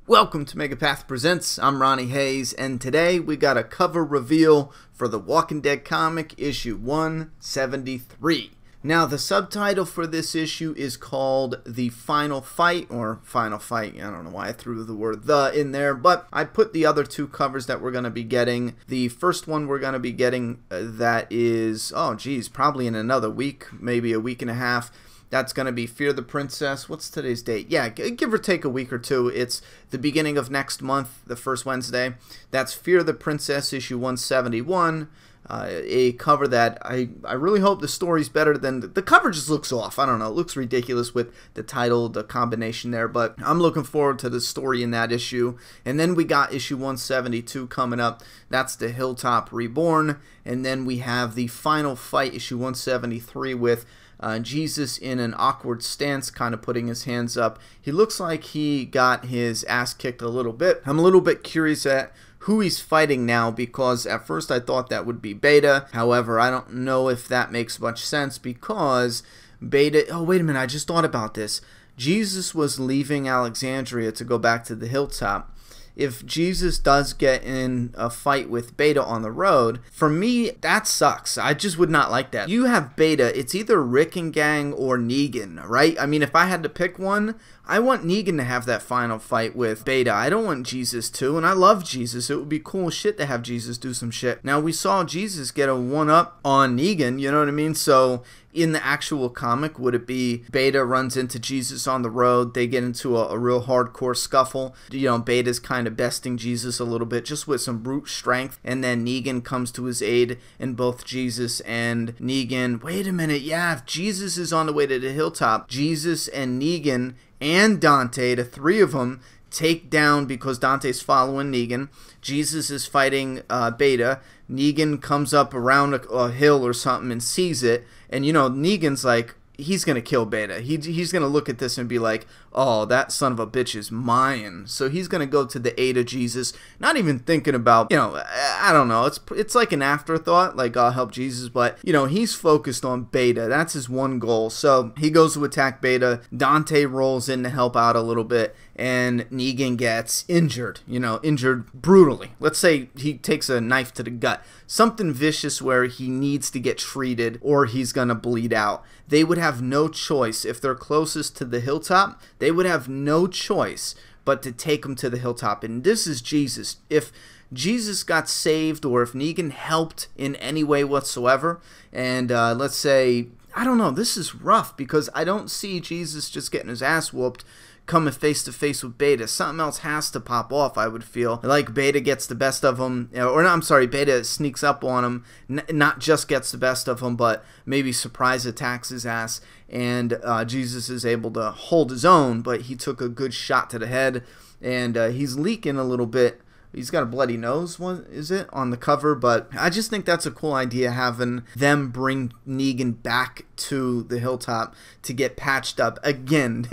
Welcome to Megapath Presents. I'm Ronnie Hayes, and today we got a cover reveal for The Walking Dead comic issue 173. Now, the subtitle for this issue is called The Final Fight, or Final Fight. I don't know why I threw the word "the" in there, but I put the other two covers that we're going to be getting. The first one we're going to be getting that is, probably in another week, maybe a week and a half. That's going to be Fear the Princess. What's today's date? Yeah, give or take a week or two. It's the beginning of next month, the first Wednesday. That's Fear the Princess, issue 171. A cover that I really hope the story's better than... The cover just looks off. I don't know. It looks ridiculous with the title, the combination there. But I'm looking forward to the story in that issue. And then we got issue 172 coming up. That's the Hilltop Reborn. And then we have the Final Fight, issue 173 with... Jesus in an awkward stance, kind of putting his hands up. He looks like he got his ass kicked a little bit. I'm a little bit curious at who he's fighting now, because at first I thought that would be Beta. However, I don't know if that makes much sense, because Beta... Oh, wait a minute, I just thought about this. Jesus was leaving Alexandria to go back to the Hilltop. If Jesus does get in a fight with Beta on the road, for me, that sucks. I just would not like that. You have Beta, it's either Rick and gang or Negan, right? I mean, if I had to pick one, I want Negan to have that final fight with Beta. I don't want Jesus to, and I love Jesus. It would be cool shit to have Jesus do some shit. Now, we saw Jesus get a one-up on Negan, you know what I mean? So, in the actual comic, would it be Beta runs into Jesus on the road, they get into a real hardcore scuffle, you know, Beta's kind of besting Jesus a little bit, just with some brute strength, and then Negan comes to his aid, and both Jesus and Negan, wait a minute, yeah, if Jesus is on the way to the Hilltop, Jesus and Negan and Dante, the three of them, take down, because Dante's following Negan. Jesus is fighting Beta. Negan comes up around a hill or something and sees it. And, you know, Negan's like, he's going to kill Beta. He's going to look at this and be like, oh, that son of a bitch is mine. So he's going to go to the aid of Jesus, not even thinking about, you know, I don't know. It's like an afterthought, like, I'll help Jesus. But, you know, he's focused on Beta. That's his one goal. So he goes to attack Beta. Dante rolls in to help out a little bit. And Negan gets injured, you know, injured brutally. Let's say he takes a knife to the gut. Something vicious where he needs to get treated or he's going to bleed out. They would have no choice. If they're closest to the Hilltop, they would have no choice but to take him to the Hilltop. And this is Jesus. If Jesus got saved, or if Negan helped in any way whatsoever, and let's say, I don't know, this is rough, because I don't see Jesus just getting his ass whooped coming face to face with Beta. Something else has to pop off, I would feel. Like Beta gets the best of him, or no, I'm sorry, Beta sneaks up on him, not just gets the best of him, but maybe surprise attacks his ass, and Jesus is able to hold his own, but he took a good shot to the head, and he's leaking a little bit. He's got a bloody nose, what is it, on the cover, but I just think that's a cool idea, having them bring Negan back to the Hilltop to get patched up again.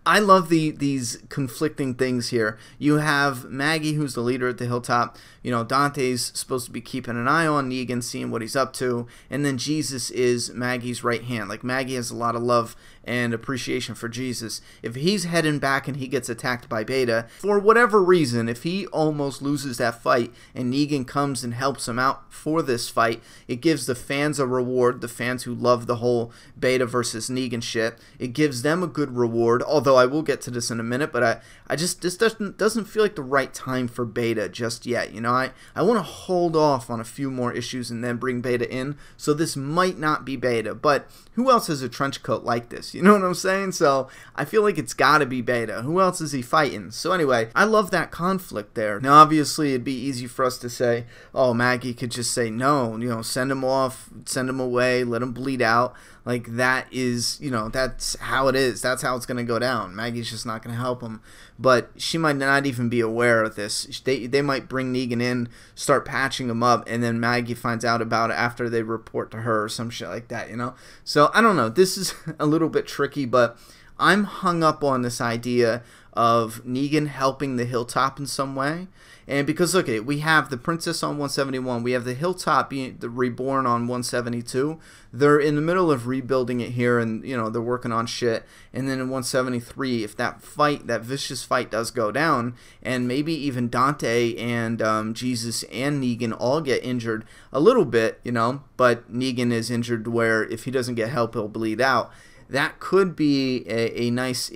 I love these conflicting things here. You have Maggie, who's the leader at the Hilltop. You know, Dante's supposed to be keeping an eye on Negan, seeing what he's up to, and then Jesus is Maggie's right hand. Like, Maggie has a lot of love and appreciation for Jesus. If he's heading back and he gets attacked by Beta, for whatever reason, if he almost loses that fight and Negan comes and helps him out for this fight, it gives the fans a reward, the fans who love the whole Beta versus Negan shit. It gives them a good reward, although I will get to this in a minute, but this doesn't feel like the right time for Beta just yet. You know, I want to hold off on a few more issues and then bring Beta in, so this might not be Beta, but who else has a trench coat like this? You know what I'm saying? So I feel like it's got to be Beta. Who else is he fighting? So anyway, I love that conflict there. Now, obviously, it'd be easy for us to say, oh, Maggie could just say no, you know, send him off, send him away, let him bleed out. Like, that is, you know, that's how it is. That's how it's going to go down. Maggie's just not going to help him. But she might not even be aware of this. They might bring Negan in, start patching him up, and then Maggie finds out about it after they report to her or some shit like that, you know? So, I don't know. This is a little bit tricky, but I'm hung up on this idea of Negan helping the Hilltop in some way. And because, look, we have the Princess on 171, we have the Hilltop being the Reborn on 172. They're in the middle of rebuilding it here, and, you know, they're working on shit. And then in 173, if that fight, that vicious fight does go down, and maybe even Dante and Jesus and Negan all get injured a little bit, you know, but Negan is injured where if he doesn't get help, he'll bleed out. That could be a nice...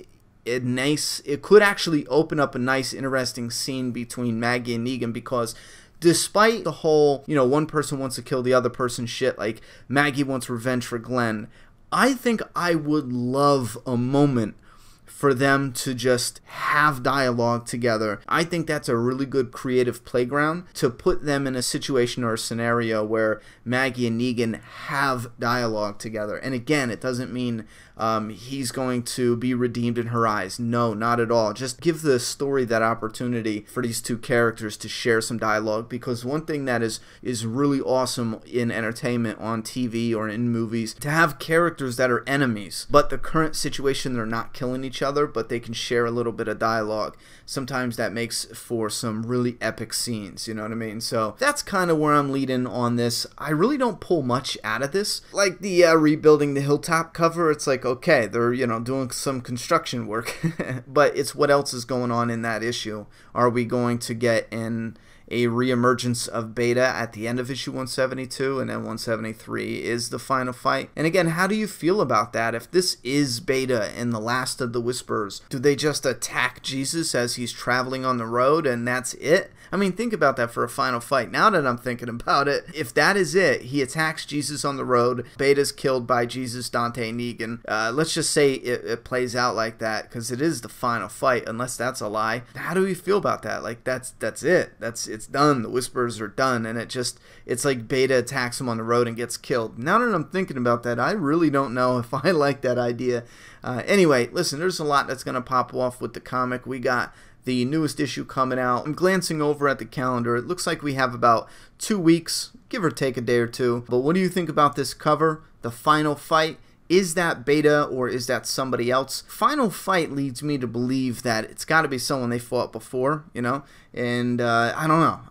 it could actually open up a nice, interesting scene between Maggie and Negan, because despite the whole, you know, one person wants to kill the other person shit, like Maggie wants revenge for Glenn, I think I would love a moment for them to just have dialogue together. I think that's a really good creative playground to put them in a situation or a scenario where Maggie and Negan have dialogue together. And again, it doesn't mean he's going to be redeemed in her eyes. No, not at all. Just give the story that opportunity for these two characters to share some dialogue, because one thing that is really awesome in entertainment on TV or in movies, to have characters that are enemies, but the current situation they're not killing each other, but they can share a little bit of dialogue. Sometimes that makes for some really epic scenes, you know what I mean? So that's kind of where I'm leading on this. I really don't pull much out of this. Like the rebuilding the Hilltop cover, it's like, okay, they're, you know, doing some construction work, but it's what else is going on in that issue. Are we going to get a reemergence of Beta at the end of issue 172, and then 173 is the final fight? And again, how do you feel about that? If this is Beta and the last of the Whisperers, do they just attack Jesus as he's traveling on the road and that's it? I mean, think about that for a final fight. Now that I'm thinking about it, if that is it, he attacks Jesus on the road, Beta's killed by Jesus, Dante, Negan. Let's just say it plays out like that, because it is the final fight, unless that's a lie. How do we feel about that? Like, that's it. It's done. The Whisperers are done, and it's like Beta attacks him on the road and gets killed. Now that I'm thinking about that, I really don't know if I like that idea. Anyway, listen, there's a lot that's going to pop off with the comic. We got the newest issue coming out. I'm glancing over at the calendar. It looks like we have about 2 weeks, give or take a day or two. But what do you think about this cover? The final fight? Is that Beta or is that somebody else? Final fight leads me to believe that it's got to be someone they fought before, you know? And I don't know.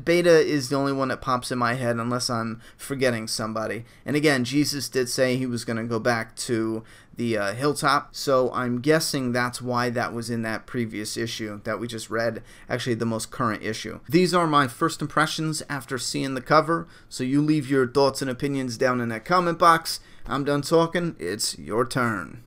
Beta is the only one that pops in my head unless I'm forgetting somebody. And again, Jesus did say he was going to go back to the Hilltop, so I'm guessing that's why that was in that previous issue that we just read, actually the most current issue. These are my first impressions after seeing the cover, so you leave your thoughts and opinions down in that comment box. I'm done talking, it's your turn.